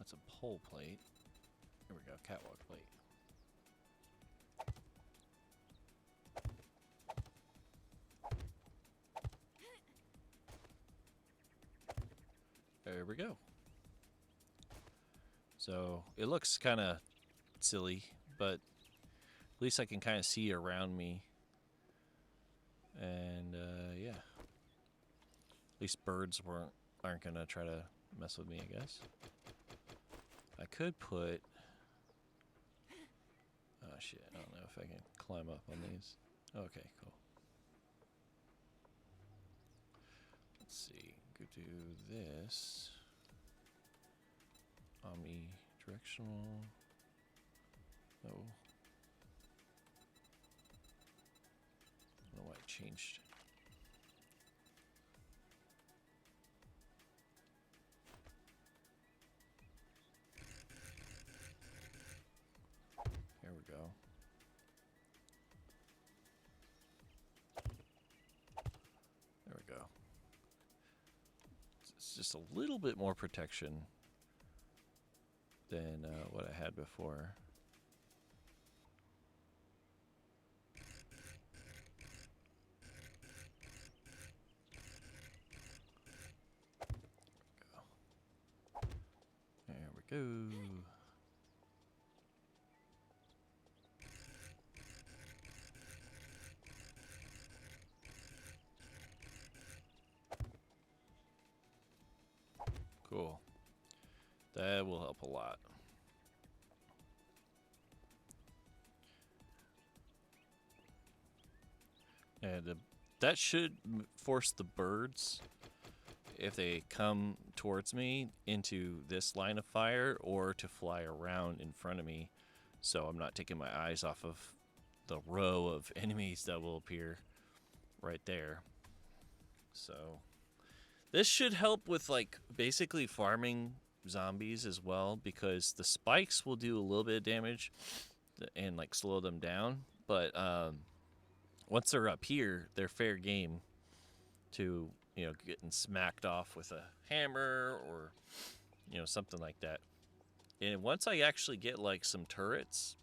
That's a pole plate. Here we go, catwalk plate. There we go. So it looks kind of silly, but at least I can kind of see around me. And yeah, at least birds aren't gonna try to mess with me, I guess. I could put. Oh shit! I don't know if I can climb up on these. Okay, cool. Let's see. Go do this. Omnidirectional. No. I don't know why it changed. Here we go. There we go. It's just a little bit more protection than what I had before. There we go. Cool. That will help a lot. And that should force the birds, if they come towards me, into this line of fire or to fly around in front of me, so I'm not taking my eyes off of the row of enemies that will appear right there. So this should help with like basically farming zombies as well, because the spikes will do a little bit of damage and like slow them down, but once they're up here, they're fair game to, you know, getting smacked off with a hammer or, you know, something like that. And once I actually get like some turrets,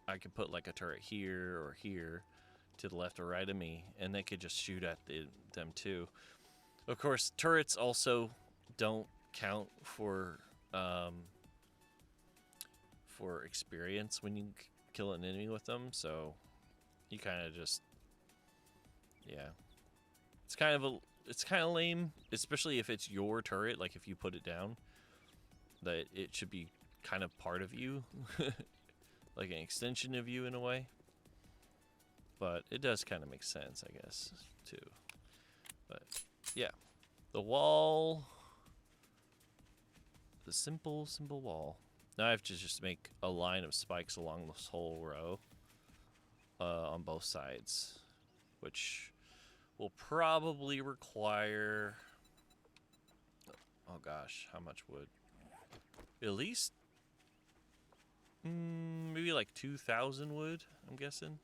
I could put like a turret here or here to the left or right of me, and they could just shoot at them too. Of course, turrets also don't count for experience when you kill an enemy with them, so you kind of just, yeah, it's kind of lame, especially if it's your turret. Like if you put it down, that it should be kind of part of you, like an extension of you in a way. But it does kind of make sense, I guess, too. But yeah, the wall, the simple wall. Now I have to just make a line of spikes along this whole row on both sides, which will probably require, oh gosh, how much wood? At least maybe like 2,000 wood, I'm guessing.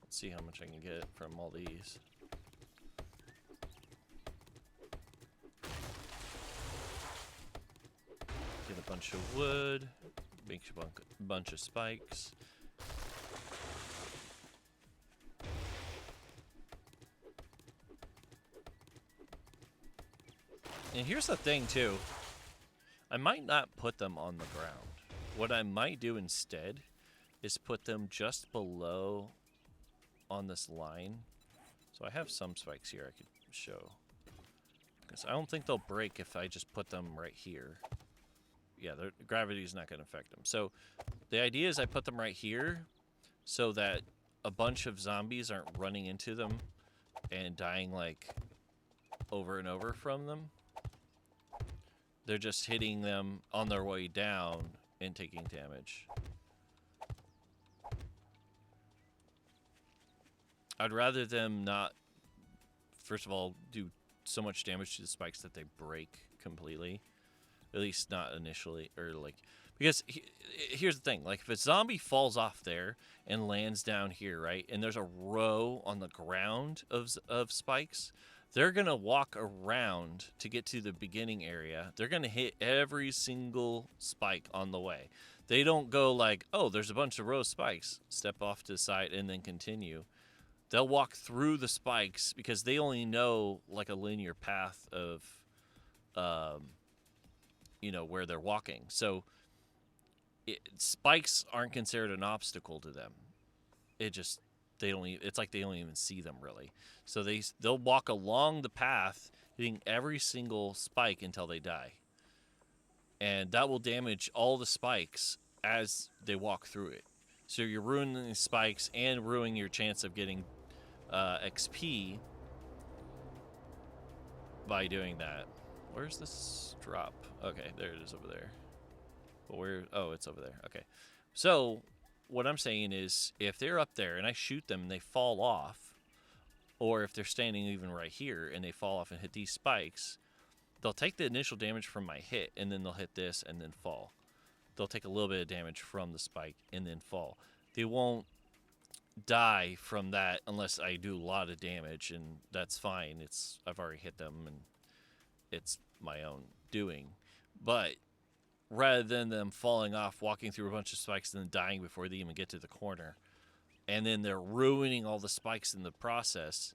Let's see how much I can get from all these. Get a bunch of wood, make a bunch of spikes. And here's the thing too, I might not put them on the ground. What I might do instead is put them just below on this line. So I have some spikes here I could show, because I don't think they'll break if I just put them right here. Yeah, gravity is not going to affect them. So the idea is I put them right here so that a bunch of zombies aren't running into them and dying like over and over from them. They're just hitting them on their way down and taking damage. I'd rather them not, first of all, do so much damage to the spikes that they break completely. At least not initially, or like, because here's the thing, like if a zombie falls off there and lands down here, right, and there's a row on the ground of spikes, they're going to walk around to get to the beginning area. They're going to hit every single spike on the way. They don't go like, oh, there's a bunch of rose spikes, step off to the side, and then continue. They'll walk through the spikes because they only know like a linear path of, where they're walking. So spikes aren't considered an obstacle to them. It's like they don't even see them really. So they'll walk along the path hitting every single spike until they die, and that will damage all the spikes as they walk through it. So you're ruining the spikes and ruining your chance of getting XP by doing that. Where's this drop? Okay, there it is over there. But it's over there. Okay. So what I'm saying is if they're up there and I shoot them and they fall off, or if they're standing even right here and they fall off and hit these spikes, they'll take the initial damage from my hit and then they'll hit this and then fall. They'll take a little bit of damage from the spike and then fall. They won't die from that unless I do a lot of damage, and that's fine. I've already hit them and it's my own doing. But rather than them falling off, walking through a bunch of spikes and then dying before they even get to the corner, and then they're ruining all the spikes in the process,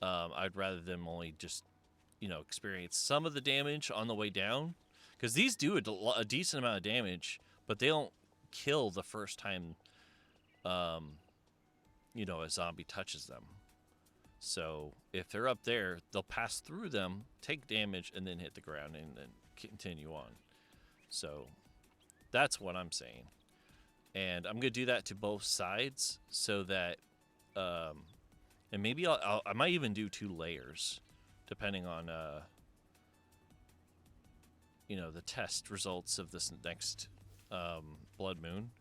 I'd rather them only just, experience some of the damage on the way down. Because these do a decent amount of damage, but they don't kill the first time, a zombie touches them. So if they're up there, they'll pass through them, take damage, and then hit the ground and then continue on. So that's what I'm saying. And I'm going to do that to both sides so that, and maybe I might even do 2 layers, depending on, the test results of this next Blood Moon.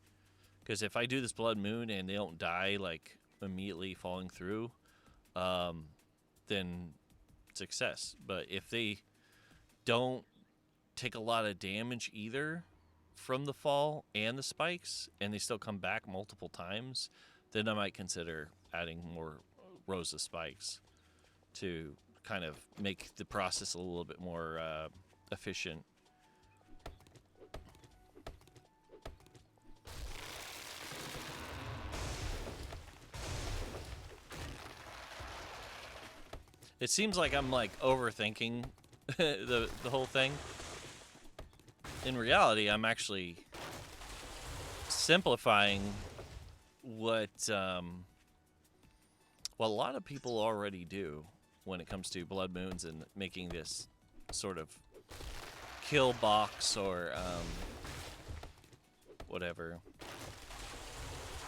Because if I do this Blood Moon and they don't die, like, immediately falling through, then success. But if they don't take a lot of damage either from the fall and the spikes, and they still come back multiple times, then I might consider adding more rows of spikes to kind of make the process a little bit more efficient. It seems like I'm like overthinking the whole thing. In reality, I'm actually simplifying what a lot of people already do when it comes to Blood Moons and making this sort of kill box or whatever.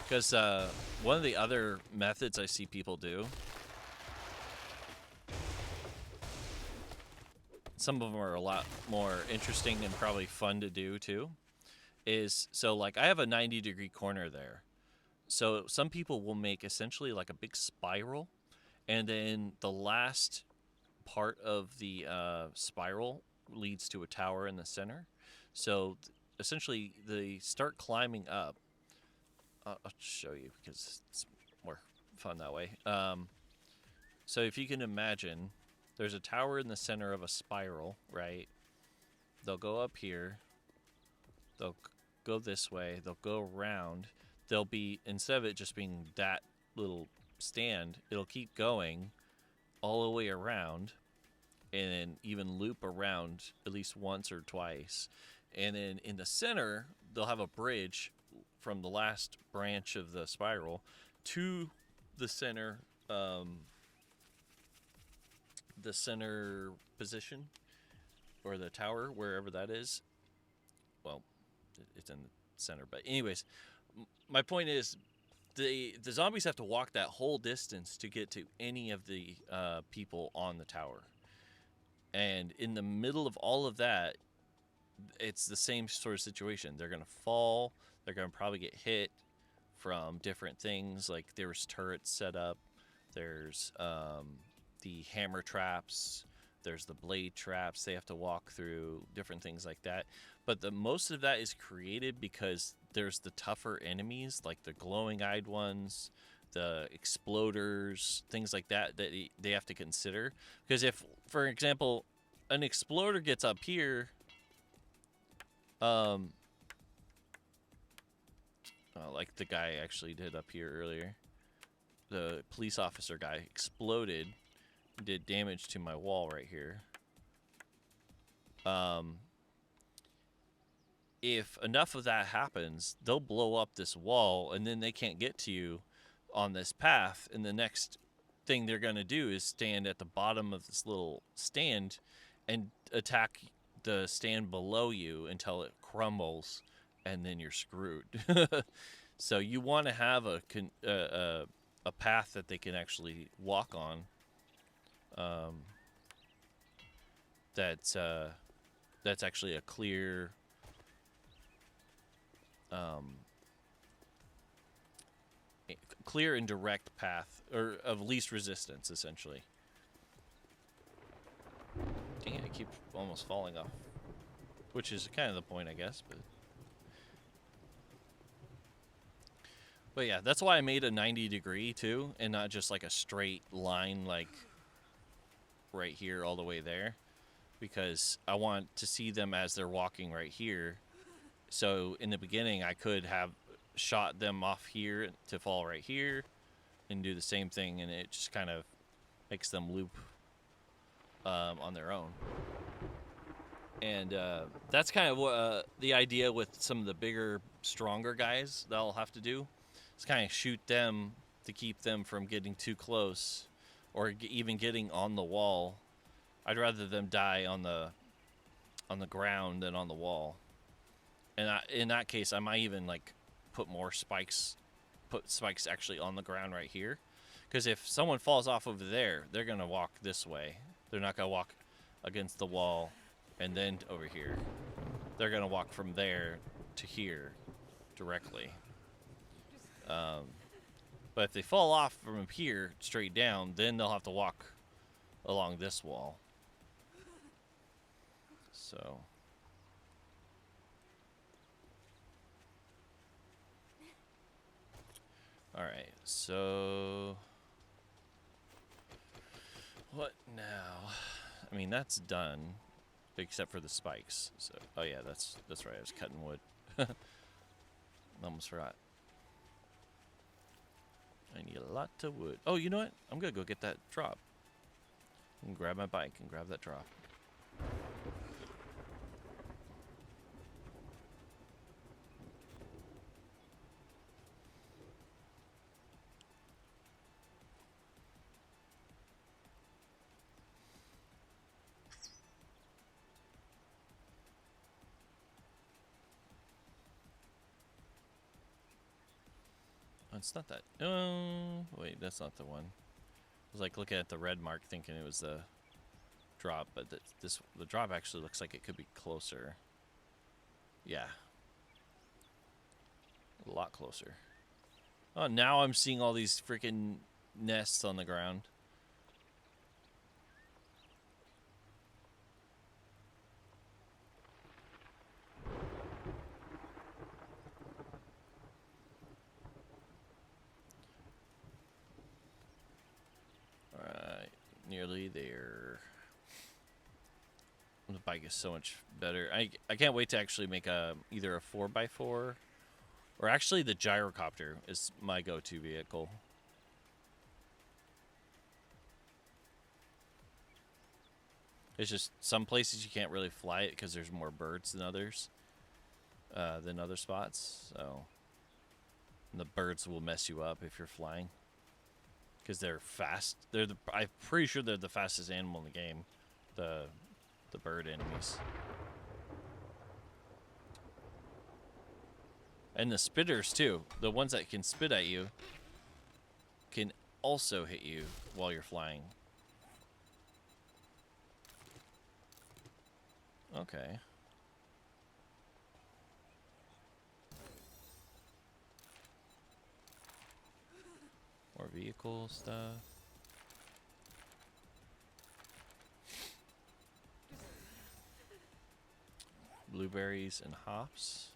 Because one of the other methods I see people do, some of them are a lot more interesting and probably fun to do too, is so like I have a 90-degree corner there. So some people will make essentially like a big spiral, and then the last part of the spiral leads to a tower in the center. So essentially they start climbing up. I'll show you because it's more fun that way. So if you can imagine, there's a tower in the center of a spiral, right? They'll go up here. They'll go this way. They'll go around. They'll be, instead of it just being that little stand, it'll keep going all the way around and then even loop around at least once or twice. And then in the center, they'll have a bridge from the last branch of the spiral to the center position, or the tower, wherever that is. Well, it's in the center, but anyways, my point is the zombies have to walk that whole distance to get to any of the people on the tower. And in the middle of all of that, it's the same sort of situation. They're going to fall. They're going to probably get hit from different things. Like there's turrets set up. There's the hammer traps, there's the blade traps they have to walk through, different things like that. But the most of that is created because there's the tougher enemies, like the glowing-eyed ones, the exploders, things like that they have to consider. Because if, for example, an exploder gets up here, like the guy actually did up here earlier, the police officer guy exploded, did damage to my wall right here. If enough of that happens, they'll blow up this wall, and then they can't get to you on this path. And the next thing they're going to do is stand at the bottom of this little stand and attack the stand below you until it crumbles, and then you're screwed. So you want to have a path that they can actually walk on. That's actually a clear, clear and direct path, or of least resistance, essentially. Dang it, I keep almost falling off, which is kind of the point, I guess. But yeah, that's why I made a 90-degree too, and not just like a straight line, like right here all the way there, because I want to see them as they're walking right here. So in the beginning, I could have shot them off here to fall right here and do the same thing, and it just kind of makes them loop on their own. And that's kind of what the idea with some of the bigger, stronger guys that I'll have to do. Is kind of shoot them to keep them from getting too close, or even getting on the wall. I'd rather them die on the ground than on the wall. And in that case, I might even like put spikes actually on the ground right here. Because if someone falls off over there, they're going to walk this way. They're not going to walk against the wall and then over here. They're going to walk from there to here directly. But if they fall off from here straight down, then they'll have to walk along this wall. So... Alright, so... What now? I mean, that's done, except for the spikes. So, oh yeah, that's right, I was cutting wood. Almost forgot. I need a lot of wood. Oh, you know what? I'm gonna go get that drop. And grab my bike and grab that drop. It's not that. Oh, wait, that's not the one. I was like looking at the red mark, thinking it was the drop, but the drop actually looks like it could be closer. Yeah, a lot closer. Oh, now I'm seeing all these freaking nests on the ground. Nearly there. The bike is so much better. I can't wait to actually make either a 4x4, or actually the gyrocopter is my go-to vehicle. It's just some places you can't really fly it because there's more birds than others, than other spots. So the birds will mess you up if you're flying. Because they're fast. I'm pretty sure they're the fastest animal in the game. The bird enemies. And the spitters too. The ones that can spit at you can also hit you while you're flying. Okay. More vehicle stuff. Blueberries and hops.